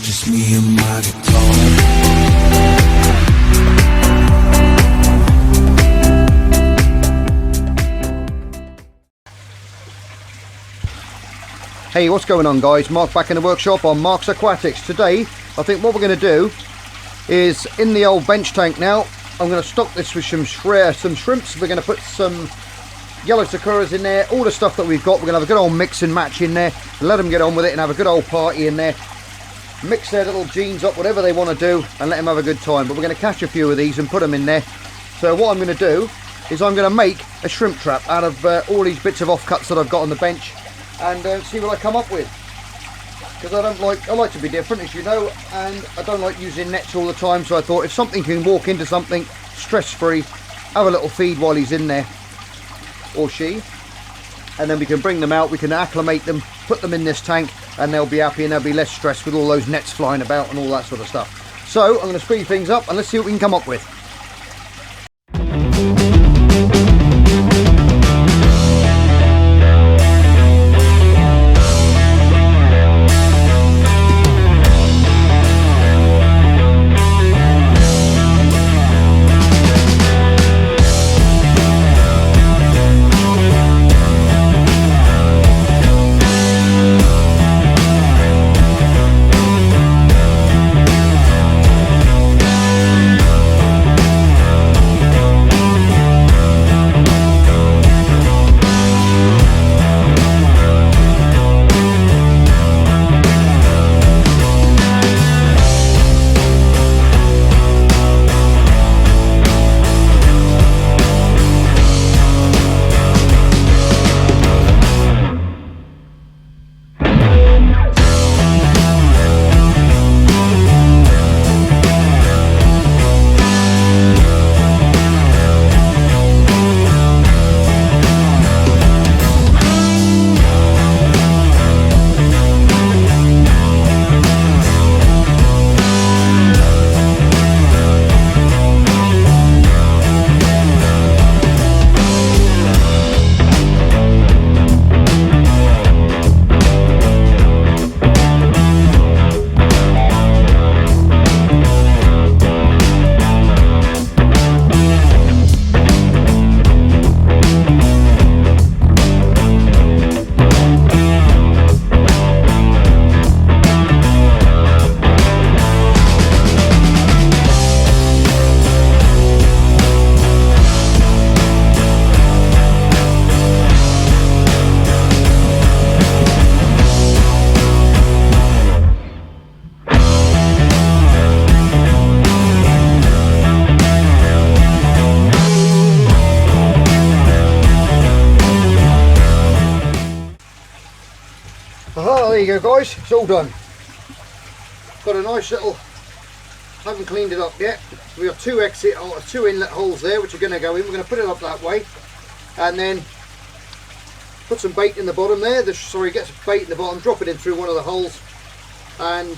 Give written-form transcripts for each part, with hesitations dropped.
just me and my guitar. Hey, what's going on guys? Mark back in the workshop on Mark's Aquatics. Today, I think what we're going to do is, in the old bench tank now, I'm going to stock this with some shrimps. We're going to put some yellow sakuras in there, all the stuff that we've got. We're going to have a good old mix and match in there, and let them get on with it and have a good old party in there. Mix their little genes up, whatever they want to do, and let them have a good time. But we're going to catch a few of these and put them in there. So what I'm going to do is I'm going to make a shrimp trap out of all these bits of offcuts that I've got on the bench, and see what I come up with. Because I like to be different, as you know, and I don't like using nets all the time. So I thought if something can walk into something stress-free, have a little feed while he's in there, or she, and then we can bring them out, we can acclimate them, put them in this tank, and they'll be happy and they'll be less stressed with all those nets flying about and all that sort of stuff. So I'm going to speed things up and let's see what we can come up with. There you go guys, it's all done. Got a nice little, haven't cleaned it up yet. We got two inlet holes there which are going to go in. We're going to put it up that way and then put some bait in the bottom there. Get some bait in the bottom, drop it in through one of the holes, and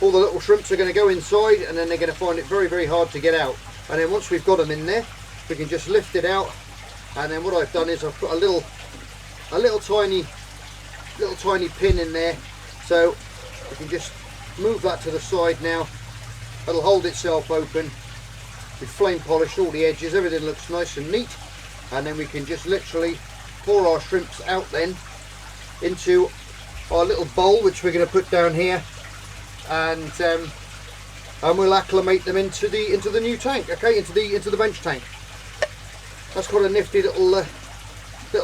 all the little shrimps are going to go inside, and then they're going to find it very, very hard to get out. And then once we've got them in there, we can just lift it out, and then what I've done is I've put a little tiny pin in there, so we can just move that to the side now. It'll hold itself open. We've flame polished all the edges, everything looks nice and neat, and then we can just literally pour our shrimps out then into our little bowl which we're going to put down here, and we'll acclimate them into the new tank, okay, into the bench tank. That's quite a nifty little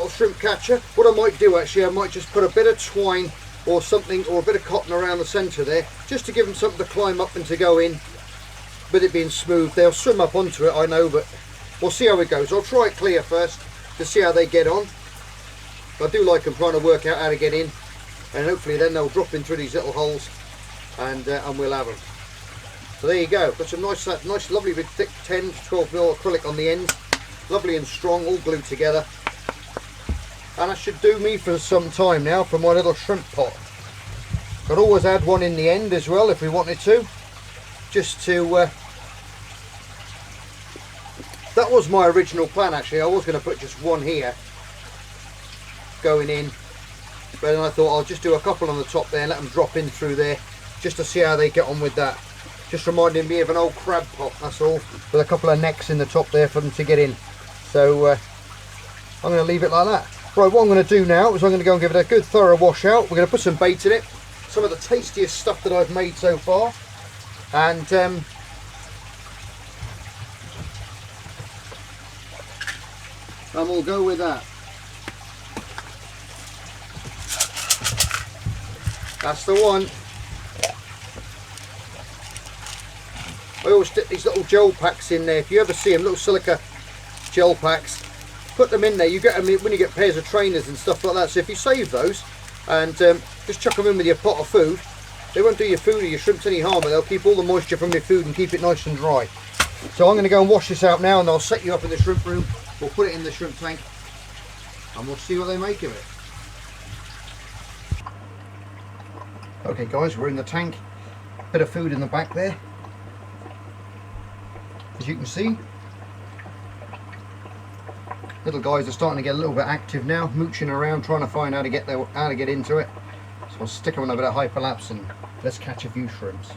shrimp catcher. What I might do actually, I might just put a bit of twine or something, or a bit of cotton around the centre there, just to give them something to climb up and to go in. With it being smooth, they'll swim up onto it, I know, but we'll see how it goes. I'll try it clear first to see how they get on. I do like them trying to work out how to get in, and hopefully then they'll drop in through these little holes, and we'll have them. So there you go. Got some nice lovely big thick 10 to 12 mil acrylic on the ends, lovely and strong, all glued together. And that should do me for some time now for my little shrimp pot. Could always add one in the end as well if we wanted to, just to that was my original plan actually. I was going to put just one here going in, but then I thought I'll just do a couple on the top there and let them drop in through there just to see how they get on with that. Just reminding me of an old crab pot, that's all, with a couple of necks in the top there for them to get in. So I'm going to leave it like that. Right, what I'm going to do now is I'm going to go and give it a good thorough wash out. We're going to put some bait in it, some of the tastiest stuff that I've made so far, and we'll go with that. That's the one. I always stick these little gel packs in there. If you ever see them, little silica gel packs, put them in there. You get them when you get pairs of trainers and stuff like that. So if you save those and just chuck them in with your pot of food, they won't do your food or your shrimps any harm, but they'll keep all the moisture from your food and keep it nice and dry. So I'm going to go and wash this out now, and I'll set you up in the shrimp room. We'll put it in the shrimp tank and we'll see what they make of it. Okay guys, we're in the tank. Bit of food in the back there, as you can see. Little guys are starting to get a little bit active now, mooching around trying to find how to get into it. So I'll stick them on a bit of hyperlapse and let's catch a few shrimps.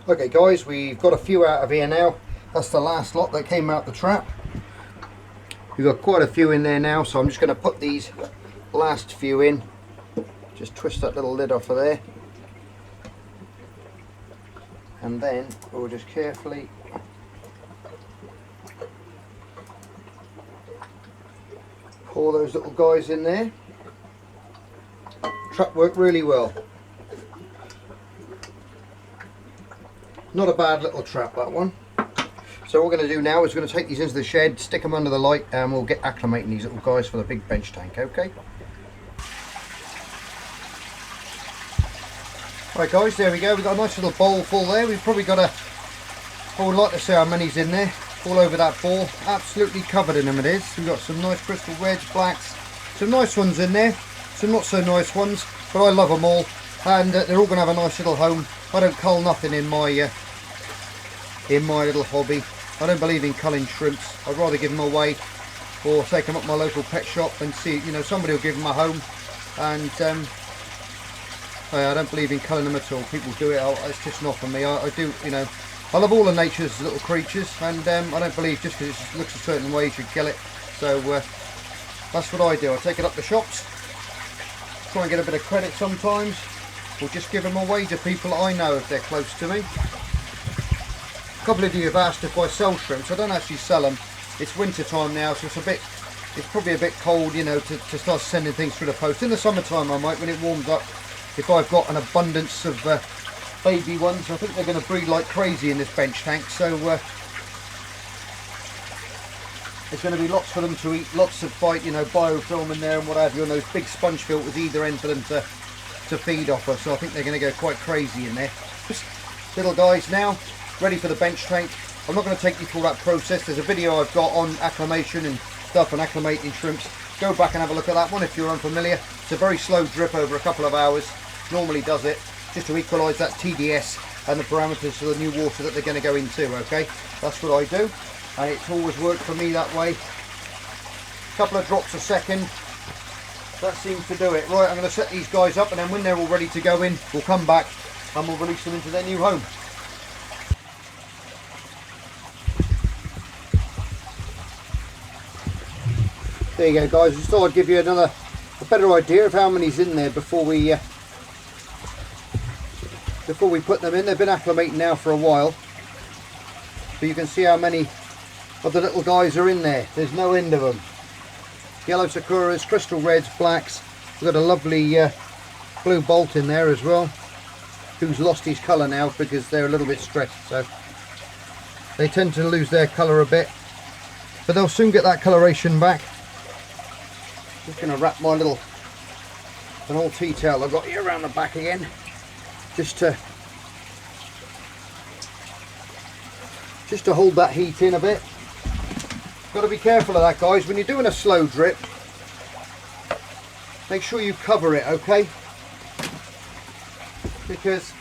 Okay guys, we've got a few out of here now. That's the last lot that came out the trap. We've got quite a few in there now, so I'm just going to put these last few in. Just twist that little lid off of there. And then we'll just carefully pour those little guys in there. Trap worked really well. Not a bad little trap, that one. So what we're going to do now is we're going to take these into the shed, stick them under the light, and we'll get acclimating these little guys for the big bench tank, okay? Right guys, there we go. We've got a nice little bowl full there. We've probably got a, I would like to say how many's in there, all over that bowl. Absolutely covered in them it is. We've got some nice crystal reds, blacks, some nice ones in there, some not so nice ones, but I love them all. And they're all going to have a nice little home. I don't cull nothing in my little hobby. I don't believe in culling shrimps. I'd rather give them away or take them up my local pet shop and see, you know, somebody will give them a home. And I don't believe in culling them at all. People do it, it's just not for me. I do, you know, I love all the nature's little creatures, and I don't believe just because it looks a certain way you should kill it. So that's what I do. I take it up the shops, try and get a bit of credit sometimes. We'll just give them away to people I know if they're close to me. A couple of you have asked if I sell shrimps. I don't actually sell them. It's winter time now, so it's probably a bit cold, you know, to start sending things through the post. In the summertime I might, when it warms up, if I've got an abundance of baby ones. I think they're going to breed like crazy in this bench tank, so there's going to be lots for them to eat, lots of you know, biofilm in there and what have you, and those big sponge filters either end for them to feed off us. So I think they're going to go quite crazy in there. Just little guys now, ready for the bench tank. I'm not going to take you through that process. There's a video I've got on acclimation and stuff and acclimating shrimps. Go back and have a look at that one if you're unfamiliar. It's a very slow drip over a couple of hours. Normally does it just to equalise that TDS and the parameters of the new water that they're going to go into, okay? That's what I do, and it's always worked for me that way. A couple of drops a second, that seems to do it. Right, I'm going to set these guys up, and then when they're all ready to go in, we'll come back and we'll release them into their new home. There you go guys, just thought I'd give you a better idea of how many's in there before we put them in. They've been acclimating now for a while, but you can see how many of the little guys are in there. There's no end of them. Yellow sakuras, crystal reds, blacks. We've got a lovely blue bolt in there as well, who's lost his colour now because they're a little bit stressed, so they tend to lose their colour a bit, but they'll soon get that coloration back. Just going to wrap my little an old tea towel I've got here around the back again, just to hold that heat in a bit. Got to be careful of that, guys. When you're doing a slow drip, make sure you cover it, okay? Because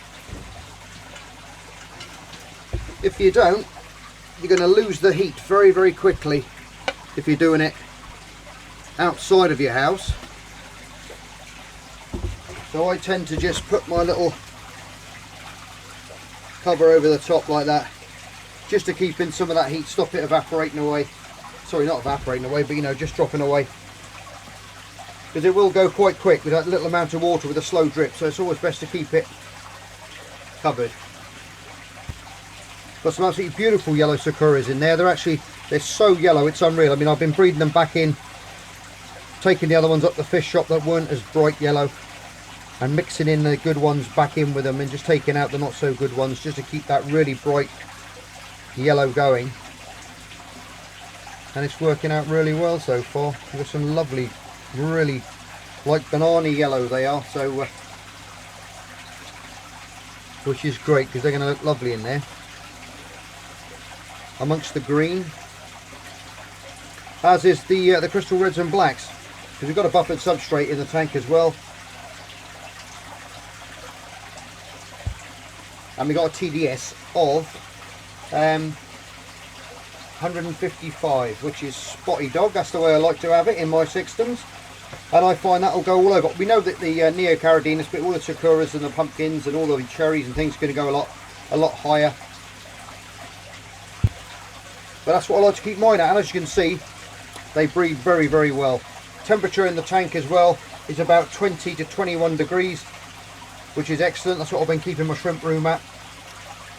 if you don't, you're going to lose the heat very, very quickly if you're doing it outside of your house. So I tend to just put my little cover over the top like that, just to keep in some of that heat, stop it evaporating away. Sorry, not evaporating away, but you know, just dropping away. Because it will go quite quick with that little amount of water with a slow drip, so it's always best to keep it covered. Got some absolutely beautiful yellow sakuras in there. They're so yellow, it's unreal. I mean, I've been breeding them back in, taking the other ones up the fish shop that weren't as bright yellow, and mixing in the good ones back in with them, and just taking out the not so good ones, just to keep that really bright yellow going. And it's working out really well so far. We've got some lovely, really like banana yellow they are, so which is great because they're going to look lovely in there amongst the green, as is the crystal reds and blacks, because we've got a buffered substrate in the tank as well. And we got a TDS of 155, which is spotty dog. That's the way I like to have it in my systems, and I find that will go all over. We know that the Neocaridinus, but all the sakuras and the pumpkins and all the cherries and things are going to go a lot higher. But that's what I like to keep mine at, and as you can see, they breed very, very well. Temperature in the tank as well is about 20 to 21 degrees, which is excellent. That's what I've been keeping my shrimp room at,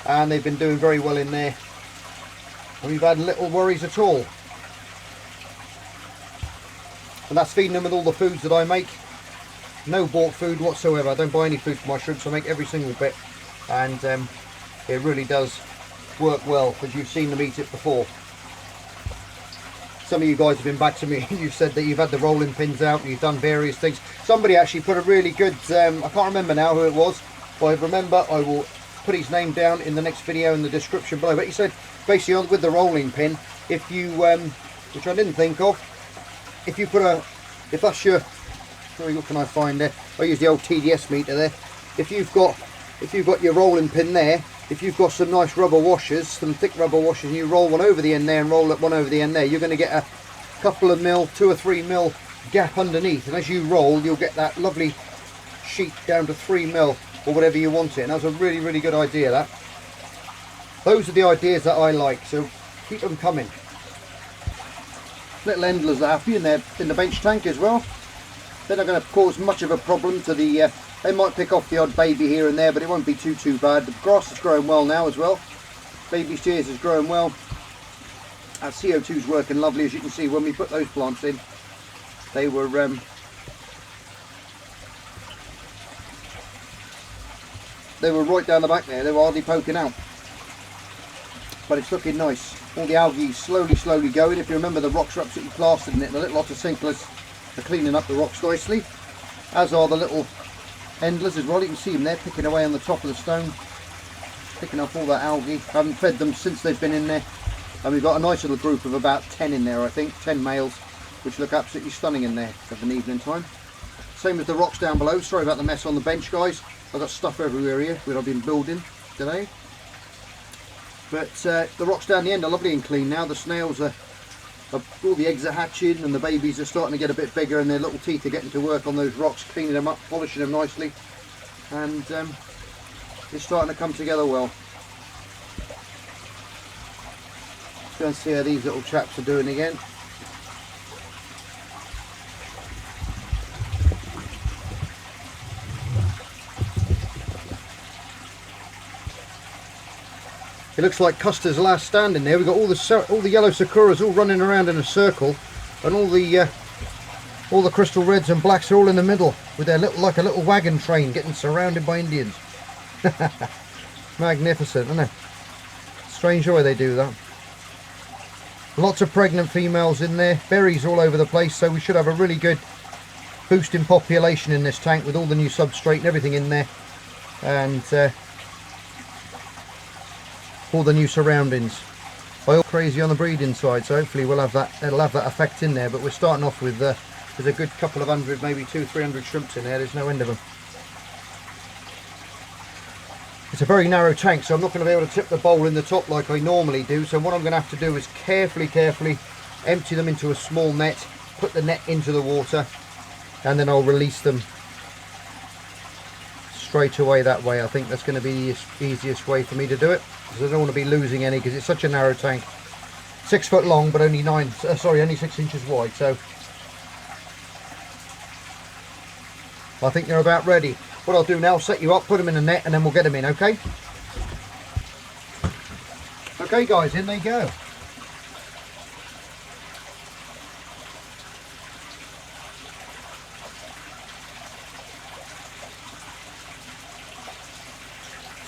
and they've been doing very well in there, and we've had little worries at all. And that's feeding them with all the foods that I make. No bought food whatsoever. I don't buy any food for my shrimps. I make every single bit, and it really does work well, because you've seen them eat it before. Some of you guys have been back to me and you've said that you've had the rolling pins out and you've done various things. Somebody actually put a really good, I can't remember now who it was, but I remember, I will put his name down in the next video in the description below. But he said basically with the rolling pin, if you, which I didn't think of, if you put if that's your, sorry, what can I find there? I use the old TDS meter there. If you've got your rolling pin there, if you've got some nice rubber washers, some thick rubber washers, and you roll one over the end there and roll one over the end there, you're going to get a couple of mil, 2 or 3 mil gap underneath, and as you roll, you'll get that lovely sheet down to 3 mil or whatever you want it. And that's a really, really good idea. That those are the ideas that I like, so keep them coming. Little endlers are happy in the bench tank as well. They're not going to cause much of a problem to the. They might pick off the odd baby here and there, but it won't be too bad. The grass is growing well now as well. Baby shears is growing well. Our CO2 is working lovely, as you can see. When we put those plants in, they were right down the back there. They were hardly poking out, but it's looking nice. All the algae slowly going. If you remember, the rocks are absolutely plastered in it. The little otter sinklers are cleaning up the rocks nicely, as are the little endlers as well. You can see them there picking away on the top of the stone, picking up all that algae. I haven't fed them since they've been in there, and we've got a nice little group of about 10 in there, I think, 10 males, which look absolutely stunning in there of an evening time. Same with the rocks down below. Sorry about the mess on the bench, guys. I've got stuff everywhere here that I've been building today, but the rocks down the end are lovely and clean now. The snails are all the eggs are hatching, and the babies are starting to get a bit bigger, and their little teeth are getting to work on those rocks, cleaning them up, polishing them nicely, and it's starting to come together well. Let's go and see how these little chaps are doing again. It looks like Custer's last stand in there. We've got all the yellow sakuras all running around in a circle, and all the crystal reds and blacks are all in the middle. with their little, like a little wagon train, getting surrounded by Indians. Magnificent, isn't it? Strange the way they do that. Lots of pregnant females in there, berries all over the place, so we should have a really good boost in population in this tank with all the new substrate and everything in there, and all the new surroundings. I'm crazy on the breeding side, so hopefully we'll have that. It'll have that effect in there. But we're starting off with a good couple of hundred, maybe 200-300 shrimps in there. There's no end of them. It's a very narrow tank, so I'm not going to be able to tip the bowl in the top like I normally do. So what I'm going to have to do is carefully empty them into a small net, put the net into the water, and then I'll release them straight away that way. I think that's going to be the easiest way for me to do it, because I don't want to be losing any, because it's such a narrow tank. 6 foot long, but only only 6 inches wide. So I think they're about ready. What I'll do now, set you up, put them in a net, and then we'll get them in, okay? Okay guys, in they go.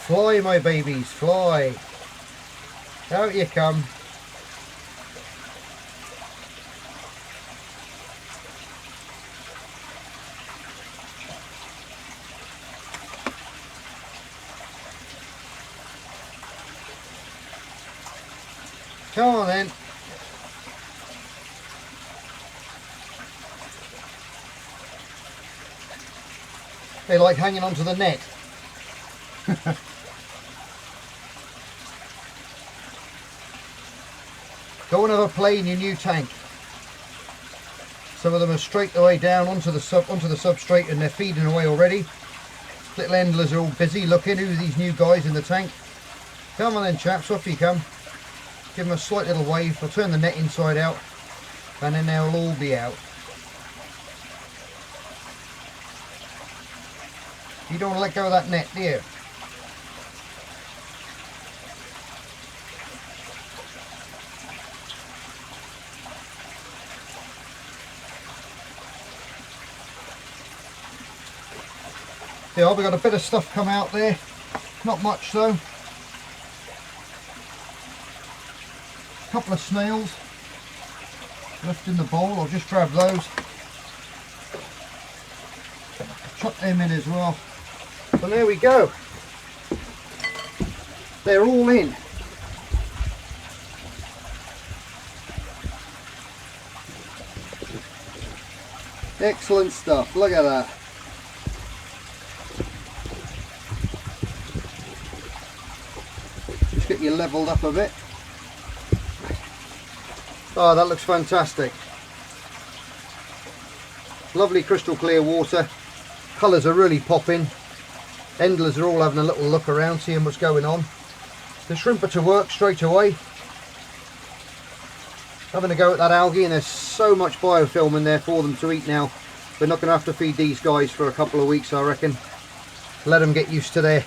Fly, my babies, fly. Out you come. Come on then. They like hanging onto the net. Go and have a play in your new tank. Some of them are straight the way down onto the substrate, and they're feeding away already. Little endlers are all busy looking. Who are these new guys in the tank? Come on then chaps, off you come. Give them a slight little wave. I'll turn the net inside out, and then they'll all be out. You don't want to let go of that net, do you? Yeah, we've got a bit of stuff come out there. Not much though. Couple of snails left in the bowl. I'll just grab those, chuck them in as well. And there we go, they're all in. Excellent stuff, look at that. Just get you leveled up a bit. Oh, that looks fantastic. Lovely crystal clear water. Colours are really popping. Endlers are all having a little look around, seeing what's going on. The shrimp are to work straight away. Having a go at that algae, and there's so much biofilm in there for them to eat now. We're not going to have to feed these guys for a couple of weeks, I reckon. Let them get used to their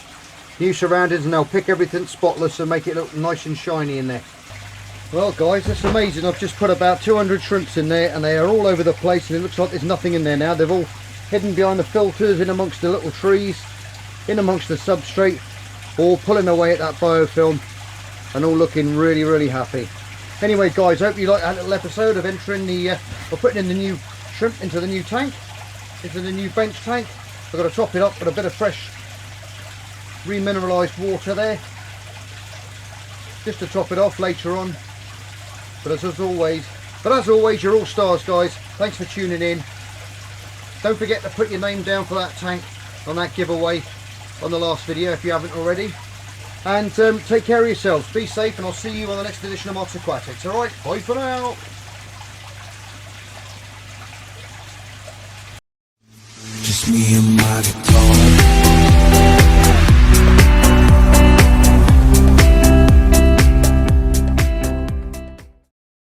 new surroundings, and they'll pick everything spotless and make it look nice and shiny in there. Well guys, that's amazing. I've just put about 200 shrimps in there, and they are all over the place, and it looks like there's nothing in there now. They've all hidden behind the filters, in amongst the little trees, in amongst the substrate, all pulling away at that biofilm, and all looking really happy. Anyway guys, hope you liked that little episode of entering the or putting in the new shrimp into the new tank, into the new bench tank. I've got to top it up with a bit of fresh remineralised water there, just to top it off later on. But as always, you're all stars guys. Thanks for tuning in. Don't forget to put your name down for that tank on that giveaway on the last video if you haven't already. And take care of yourselves. Be safe, and I'll see you on the next edition of Mods Aquatics. Alright, bye for now. Just me and my guitar.